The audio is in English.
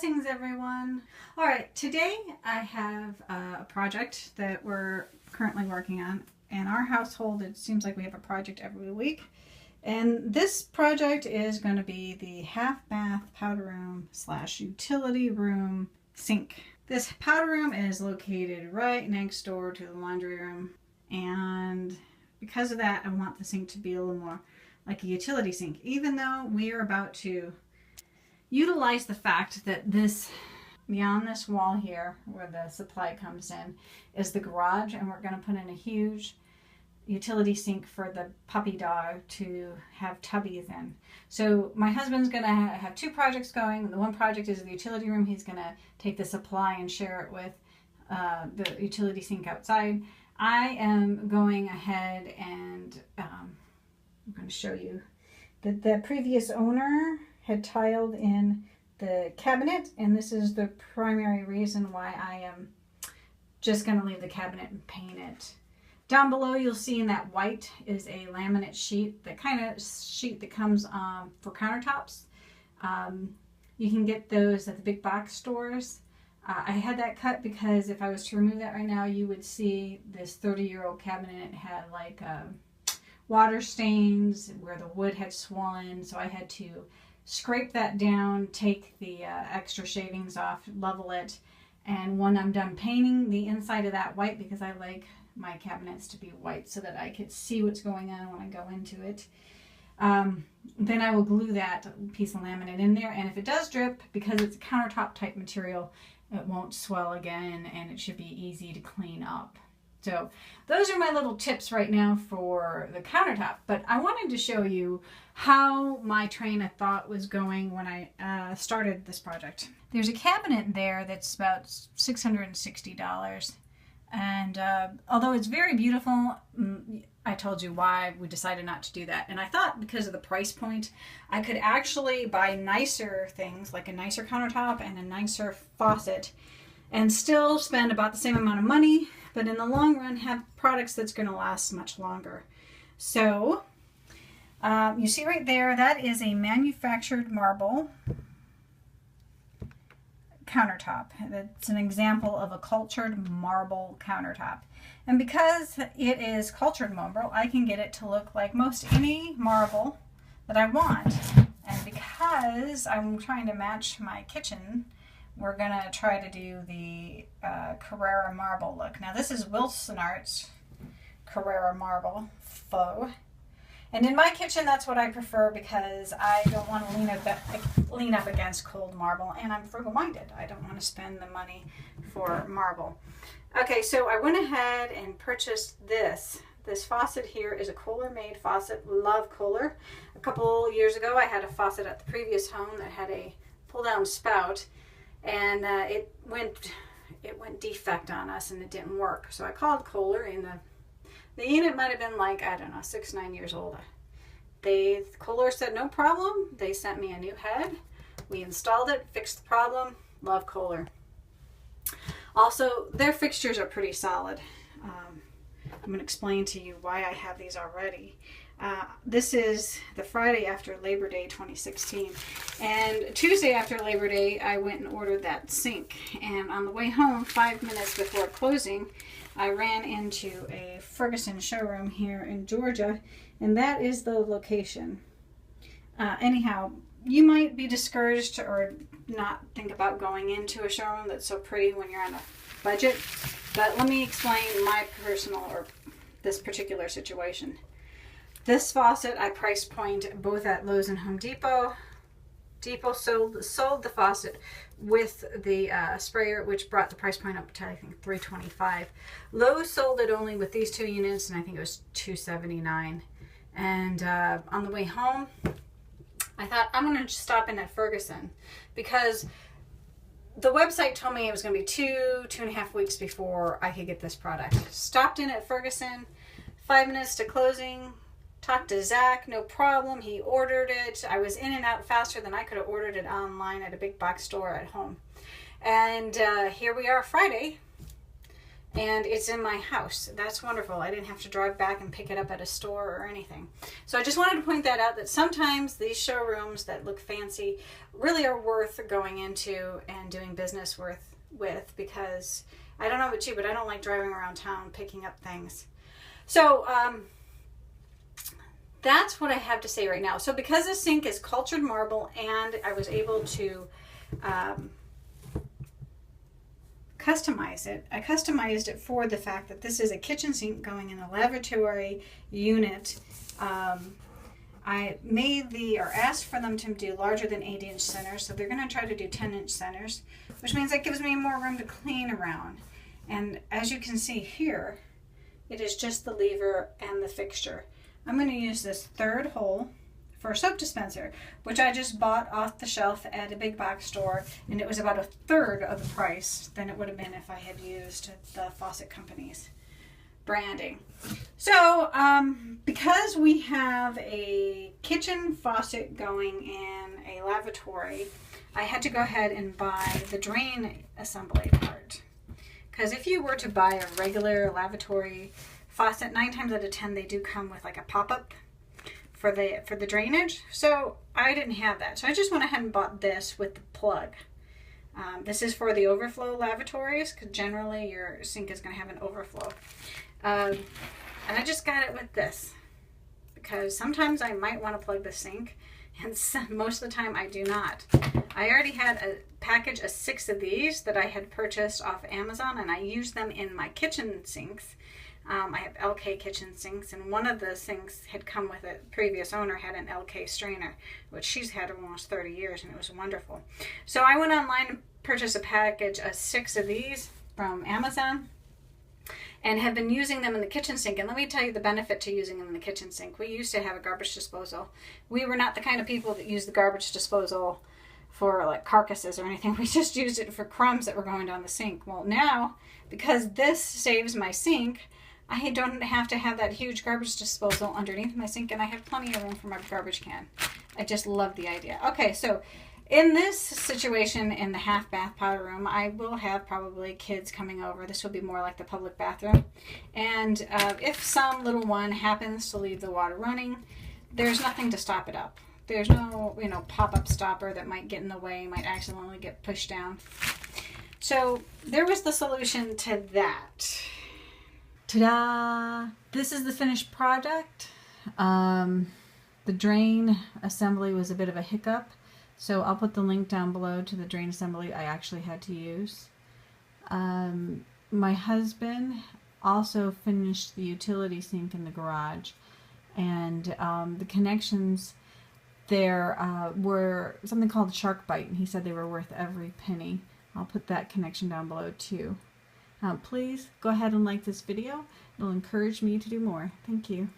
Blessings, everyone. All right, today I have a project that we're currently working on. In our household, it seems like we have a project every week. And this project is going to be the half bath powder room / utility room sink. This powder room is located right next door to the laundry room. And because of that, I want the sink to be a little more like a utility sink, even though we are about to utilize the fact that this, beyond this wall here where the supply comes in, is the garage, and we're going to put in a huge utility sink for the puppy dog to have tubbies in. So my husband's going to have two projects going. The one project is the utility room. He's going to take the supply and share it with the utility sink outside. I am going ahead and I'm going to show you that the previous owner had tiled in the cabinet, and this is the primary reason why I am just going to leave the cabinet and paint it. Down below you'll see in that white is a laminate sheet, that kind of sheet that comes for countertops. You can get those at the big box stores. I had that cut because if I was to remove that right now, you would see this 30-year-old cabinet had like water stains where the wood had swollen, so I had to scrape that down, take the extra shavings off, level it, and when I'm done painting the inside of that white, because I like my cabinets to be white so that I could see what's going on when I go into it, then I will glue that piece of laminate in there, and if it does drip, because it's a countertop type material, it won't swell again, and it should be easy to clean up. So those are my little tips right now for the countertop, but I wanted to show you how my train of thought was going when I started this project. There's a cabinet there that's about $660, and although it's very beautiful, I told you why we decided not to do that. And I thought because of the price point, I could actually buy nicer things, like a nicer countertop and a nicer faucet, and still spend about the same amount of money, but in the long run have products that's going to last much longer. So you see right there, that is a manufactured marble countertop. That's an example of a cultured marble countertop. And because it is cultured marble, I can get it to look like most any marble that I want. And because I'm trying to match my kitchen, we're going to try to do the Carrara marble look. Now this is Wilson Art's Carrara marble faux. And in my kitchen, that's what I prefer because I don't want to lean up against cold marble, and I'm frugal-minded. I don't want to spend the money for marble. Okay, so I went ahead and purchased this. This faucet here is a Kohler-made faucet. Love Kohler. A couple years ago, I had a faucet at the previous home that had a pull-down spout, and it went defect on us, and it didn't work. So I called Kohler, and the unit might have been like, I don't know, 6-9 years old. Kohler said no problem. They sent me a new head. We installed it, fixed the problem. Love Kohler. Also, their fixtures are pretty solid. I'm going to explain to you why I have these already. This is the Friday after Labor Day 2016, and Tuesday after Labor Day I went and ordered that sink, and on the way home 5 minutes before closing I ran into a Ferguson showroom here in Georgia, and that is the location. Anyhow, you might be discouraged or not think about going into a showroom that's so pretty when you're on a budget, but let me explain my personal or this particular situation. This faucet I price point both at Lowe's and Home Depot. Depot sold the faucet with the sprayer, which brought the price point up to I think $325. Lowe's sold it only with these two units, and I think it was $279. And on the way home, I thought I'm going to stop in at Ferguson because the website told me it was going to be 2.5 weeks before I could get this product. Stopped in at Ferguson, 5 minutes to closing. Talked to Zach, no problem. He ordered it. I was in and out faster than I could have ordered it online at a big box store at home. And here we are Friday, and it's in my house. That's wonderful. I didn't have to drive back and pick it up at a store or anything. So I just wanted to point that out, that sometimes these showrooms that look fancy really are worth going into and doing business with, because I don't know about you, but I don't like driving around town picking up things. So that's what I have to say right now. So because the sink is cultured marble, and I was able to customize it. I customized it for the fact that this is a kitchen sink going in a lavatory unit. I made or asked for them to do larger than 8-inch centers, so they're going to try to do 10-inch centers, which means that gives me more room to clean around. And as you can see here, it is just the lever and the fixture. I'm going to use this third hole for a soap dispenser, which I just bought off the shelf at a big box store, and it was about 1/3 of the price than it would have been if I had used the faucet company's branding. So because we have a kitchen faucet going in a lavatory, I had to go ahead and buy the drain assembly part, because if you were to buy a regular lavatory faucet, 9 times out of 10 they do come with like a pop-up for the drainage. So I didn't have that, so I just went ahead and bought this with the plug. This is for the overflow lavatories, because generally your sink is going to have an overflow. And I just got it with this because sometimes I might want to plug the sink, and most of the time I do not. I already had a package of 6 of these that I had purchased off Amazon, and I used them in my kitchen sinks. I have LK kitchen sinks, and one of the sinks had come with a previous owner, had an LK strainer, which she's had almost 30 years, and it was wonderful. So I went online and purchased a package of 6 of these from Amazon, and have been using them in the kitchen sink. And let me tell you the benefit to using them in the kitchen sink. We used to have a garbage disposal. We were not the kind of people that used the garbage disposal for like carcasses or anything. We just used it for crumbs that were going down the sink. Well, now, because this saves my sink, I don't have to have that huge garbage disposal underneath my sink, and I have plenty of room for my garbage can. I just love the idea. Okay, so in this situation in the half bath powder room, I will have probably kids coming over. This will be more like the public bathroom. And if some little one happens to leave the water running, there's nothing to stop it up. There's no, pop-up stopper that might get in the way, might accidentally get pushed down. So there was the solution to that. Ta-da! This is the finished product. The drain assembly was a bit of a hiccup, so I'll put the link down below to the drain assembly I actually had to use. My husband also finished the utility sink in the garage, and the connections there were something called shark bite, and he said they were worth every penny. I'll put that connection down below too. Please go ahead and like this video. It'll encourage me to do more. Thank you.